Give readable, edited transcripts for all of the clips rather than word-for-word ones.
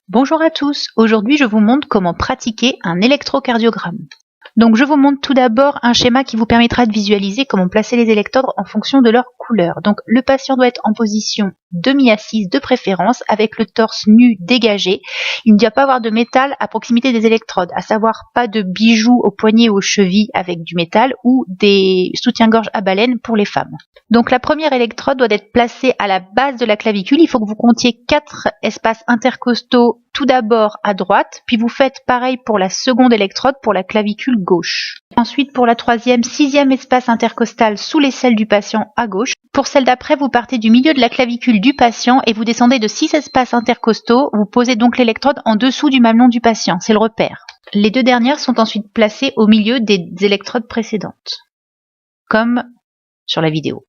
Bonjour à tous, aujourd'hui je vous montre comment pratiquer un électrocardiogramme. Donc je vous montre tout d'abord un schéma qui vous permettra de visualiser comment placer les électrodes en fonction de leur couleur. Donc le patient doit être en position demi-assise de préférence avec le torse nu dégagé. Il ne doit pas avoir de métal à proximité des électrodes, à savoir pas de bijoux aux poignets ou aux chevilles avec du métal ou des soutiens-gorge à baleine pour les femmes. Donc la première électrode doit être placée à la base de la clavicule. Il faut que vous comptiez 4 espaces intercostaux tout d'abord à droite, puis vous faites pareil pour la seconde électrode pour la clavicule gauche. Ensuite pour la troisième, 6e espace intercostal sous l'aisselle du patient à gauche. Pour celle d'après, vous partez du milieu de la clavicule du patient et vous descendez de 6 espaces intercostaux. Vous posez donc l'électrode en dessous du mamelon du patient, c'est le repère. Les deux dernières sont ensuite placées au milieu des électrodes précédentes, comme sur la vidéo.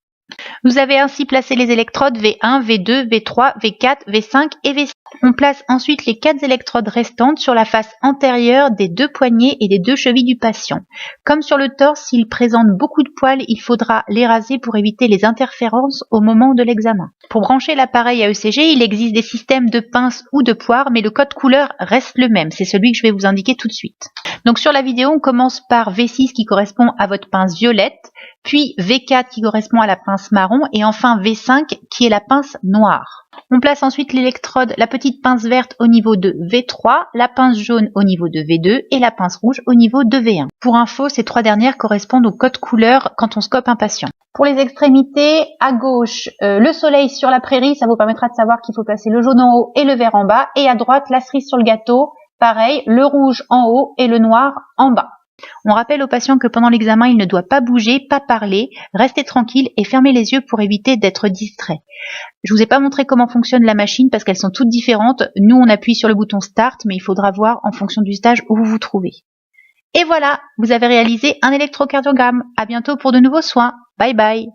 Vous avez ainsi placé les électrodes V1, V2, V3, V4, V5 et V6. On place ensuite les 4 électrodes restantes sur la face antérieure des 2 poignets et des 2 chevilles du patient. Comme sur le torse, s'il présente beaucoup de poils, il faudra les raser pour éviter les interférences au moment de l'examen. Pour brancher l'appareil à ECG, il existe des systèmes de pinces ou de poires, mais le code couleur reste le même. C'est celui que je vais vous indiquer tout de suite. Donc sur la vidéo, on commence par V6 qui correspond à votre pince violette, puis V4 qui correspond à la pince marron et enfin V5 qui est la pince noire. On place ensuite l'électrode, la petite pince verte au niveau de V3, la pince jaune au niveau de V2 et la pince rouge au niveau de V1. Pour info, ces 3 dernières correspondent au code couleur quand on scope un patient. Pour les extrémités, à gauche, le soleil sur la prairie, ça vous permettra de savoir qu'il faut placer le jaune en haut et le vert en bas. Et à droite, la cerise sur le gâteau, pareil, le rouge en haut et le noir en bas. On rappelle au patient que pendant l'examen, il ne doit pas bouger, pas parler, rester tranquille et fermer les yeux pour éviter d'être distrait. Je vous ai pas montré comment fonctionne la machine parce qu'elles sont toutes différentes. Nous, on appuie sur le bouton Start, mais il faudra voir en fonction du stage où vous vous trouvez. Et voilà, vous avez réalisé un électrocardiogramme. À bientôt pour de nouveaux soins. Bye bye.